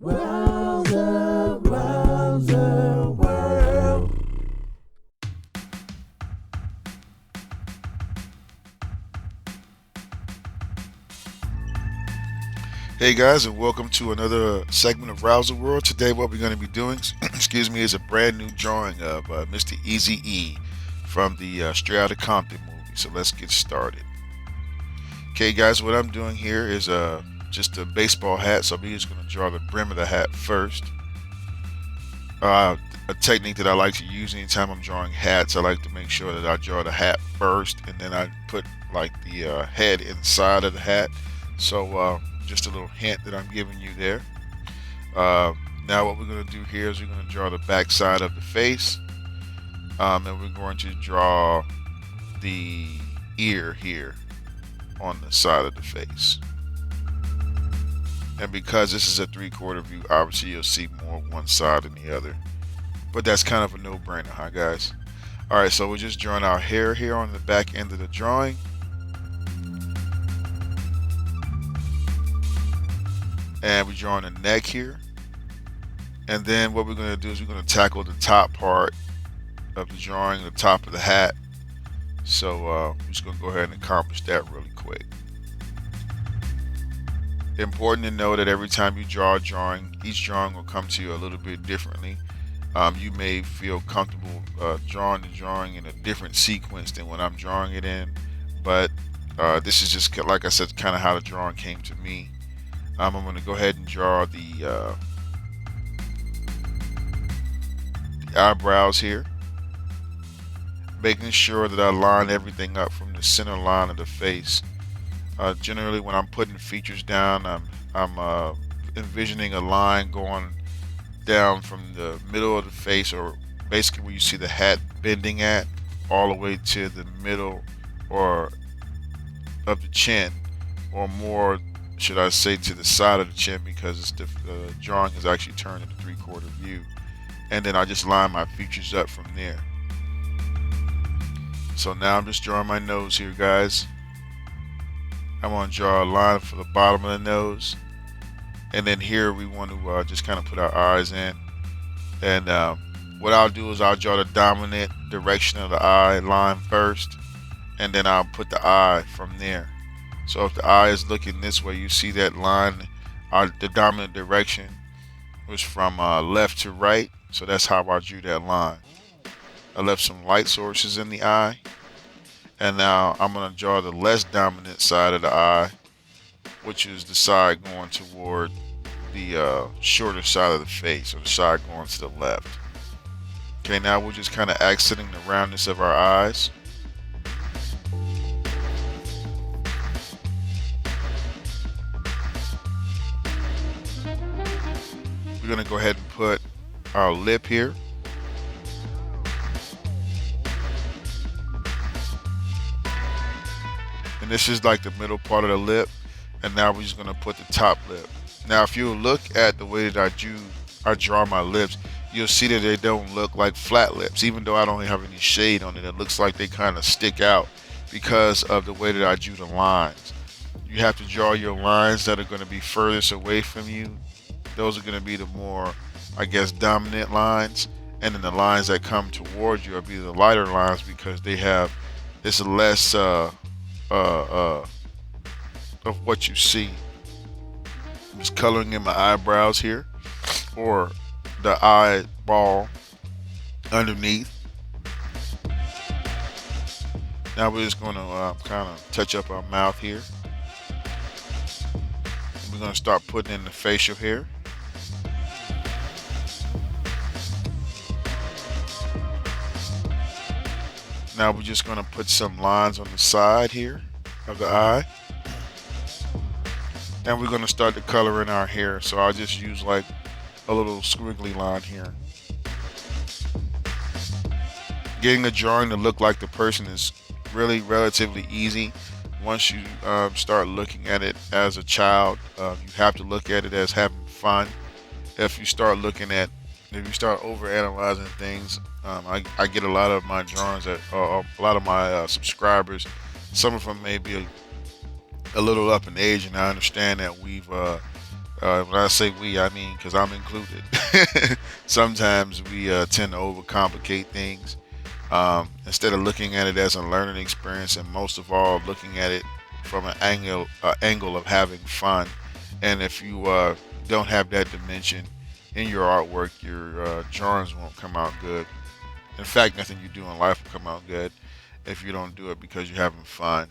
Wowza, wowza, world. Hey guys, and welcome to another segment of Rouser World. Today, what we're going to be doing, excuse me, is a brand new drawing of Mr. Eazy-E from the Straight Outta Compton movie. So let's get started. Okay, guys, what I'm doing here is just a baseball hat. So I'm just going to draw the brim of the hat first. A technique that I like to use anytime I'm drawing hats, I like to make sure that I draw the hat first, and then I put like the head inside of the hat. So just a little hint that I'm giving you there. Now what we're going to do here is we're going to draw the back side of the face, and we're going to draw the ear here on the side of the face. And because this is a 3/4 view, obviously you'll see more one side than the other. But that's kind of a no-brainer, huh guys? Alright, so we're just drawing our hair here on the back end of the drawing. And we're drawing a neck here. And then what we're going to do is we're going to tackle the top part of the drawing, the top of the hat. So I'm just going to go ahead and accomplish that really quick. Important to know that every time you draw a drawing, each drawing will come to you a little bit differently. You may feel comfortable drawing the drawing in a different sequence than when I'm drawing it in, but this is just, like I said, kind of how the drawing came to me. I'm going to go ahead and draw the eyebrows here, making sure that I line everything up from the center line of the face. Generally, when I'm putting features down, I'm envisioning a line going down from the middle of the face, or basically where you see the hat bending at, all the way to the middle or of the chin, or more, should I say, to the side of the chin, because the drawing is actually turned into 3/4 view. And then I just line my features up from there. So now I'm just drawing my nose here, guys. I'm going to draw a line for the bottom of the nose, and then here we want to just kind of put our eyes in. And what I'll do is I'll draw the dominant direction of the eye line first, and then I'll put the eye from there. So if the eye is looking this way, you see that line, the dominant direction was from left to right, so that's how I drew that line. I left some light sources in the eye. And now I'm going to draw the less dominant side of the eye, which is the side going toward the shorter side of the face, or the side going to the left. Okay, now we're just kind of accenting the roundness of our eyes. We're going to go ahead and put our lip here. And this is like the middle part of the lip, and now we're just going to put the top lip. Now if you look at the way that I draw my lips, you'll see that they don't look like flat lips. Even though I don't have any shade on it, it looks like they kind of stick out because of the way that I drew the lines. You have to draw your lines that are going to be furthest away from you. Those are going to be the more, I guess, dominant lines, and then the lines that come towards you will be the lighter lines, because they have, it's less of what you see. I'm just coloring in my eyebrows here, or the eyeball underneath. Now we're just going to kind of touch up our mouth here. We're going to start putting in the facial hair. Now we're just going to put some lines on the side here of the eye. And we're going to start to color in our hair. So I'll just use like a little squiggly line here. Getting a drawing to look like the person is really relatively easy. Once you start looking at it as a child, you have to look at it as having fun. If you start over analyzing things, I get a lot of my drawings that a lot of my subscribers, some of them may be a little up in age, and I understand that we've When I say we, I mean because I'm included. Sometimes we tend to overcomplicate things instead of looking at it as a learning experience, and most of all, looking at it from an angle of having fun. And if you don't have that dimension in your artwork, your drawings won't come out good. In fact, nothing you do in life will come out good if you don't do it because you're having fun.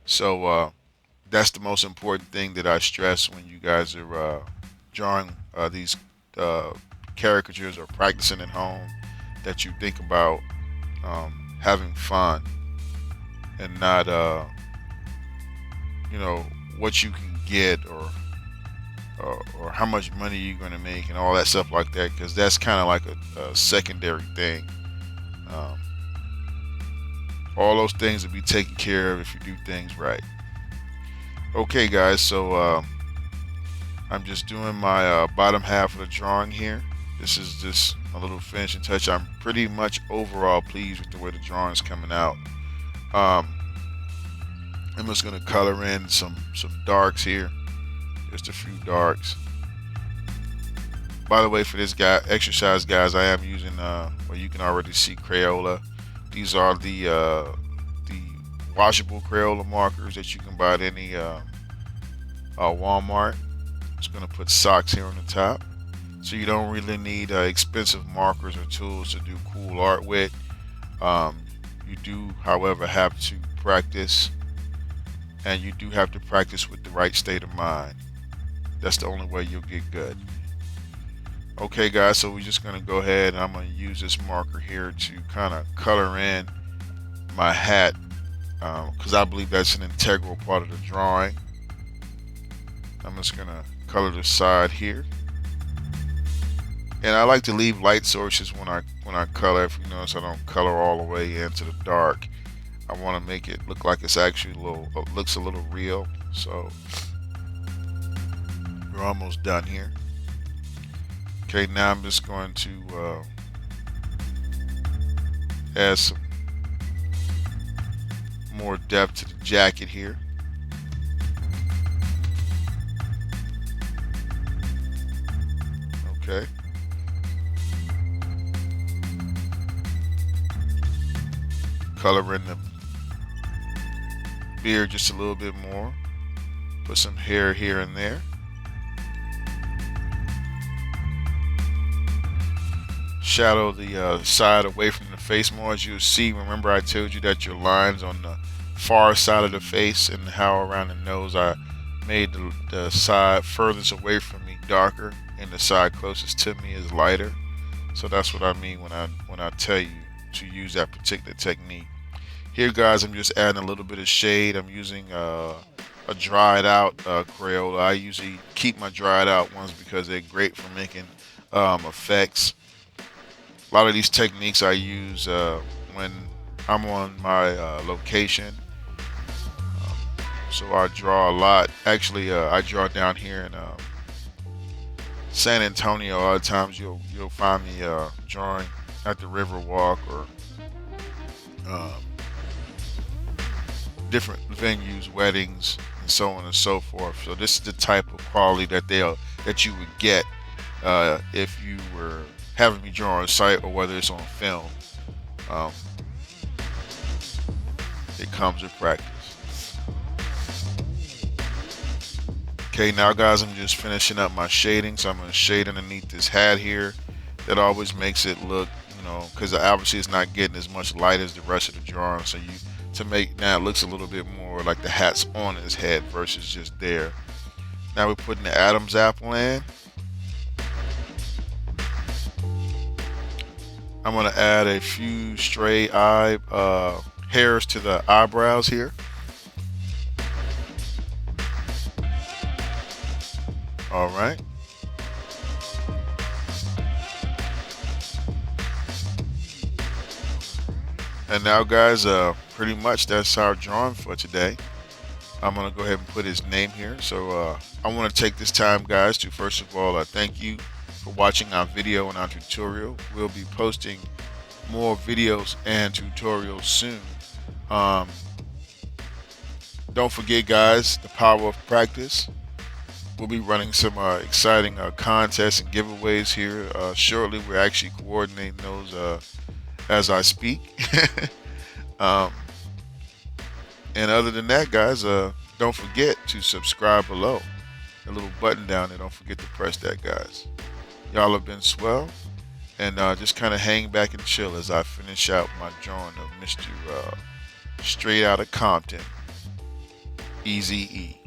So that's the most important thing that I stress when you guys are drawing these uh, caricatures or practicing at home. That you think about having fun and not, you know, what you can get or how much money you're going to make and all that stuff like that, because that's kind of like a secondary thing. Um, all those things will be taken care of if you do things right. Okay, guys, so I'm just doing my bottom half of the drawing here. This is just a little finishing touch. I'm pretty much overall pleased with the way the drawing is coming out. Um, I'm just gonna color in some darks here, just a few darks. By the way, for this guy exercise, guys, I am using well, you can already see Crayola. These are the washable Crayola markers that you can buy at any Walmart. Just gonna put socks here on the top, so you don't really need expensive markers or tools to do cool art with. Um, you do, however, have to practice, and you do have to practice with the right state of mind. That's the only way you'll get good. Okay, guys, so we're just gonna go ahead and I'm gonna use this marker here to kind of color in my hat because I believe that's an integral part of the drawing. I'm just gonna color the side here, and I like to leave light sources when I color. If you notice, I don't color all the way into the dark. I want to make it look like it's actually looks a little real. So we're almost done here. Okay, now I'm just going to add some more depth to the jacket here. Okay. Color in the beard just a little bit more. Put some hair here and there. Shadow the side away from the face more. As you'll see, remember I told you that your lines on the far side of the face and how around the nose, I made the side furthest away from me darker and the side closest to me is lighter. So that's what I mean when I tell you to use that particular technique. Here, guys, I'm just adding a little bit of shade. I'm using a dried out Crayola. I usually keep my dried out ones because they're great for making effects. A lot of these techniques I use when I'm on my location. So I draw a lot. Actually, I draw down here in San Antonio. A lot of times you'll find me drawing at the Riverwalk or um, different venues, weddings, and so on and so forth. So this is the type of quality that you would get if you were having me draw on site or whether it's on film. Um, it comes with practice. Okay, now guys, I'm just finishing up my shading. So I'm going to shade underneath this hat here. That always makes it look, because obviously it's not getting as much light as the rest of the drawing. So to make now it looks a little bit more like the hat's on his head versus just there. Now we're putting the Adam's apple in. I'm going to add a few stray hairs to the eyebrows here. All right. And now, guys, pretty much that's our drawing for today. I'm going to go ahead and put his name here. So I want to take this time, guys, to first of all thank you for watching our video and our tutorial. We'll be posting more videos and tutorials soon. Don't forget, guys, the power of practice. We'll be running some exciting contests and giveaways here shortly. We're actually coordinating those as I speak. um, and other than that, guys, don't forget to subscribe below. A little button down there. Don't forget to press that, guys. Y'all have been swell. And just kind of hang back and chill as I finish out my drawing of Mr. Straight Outta Compton, Eazy-E.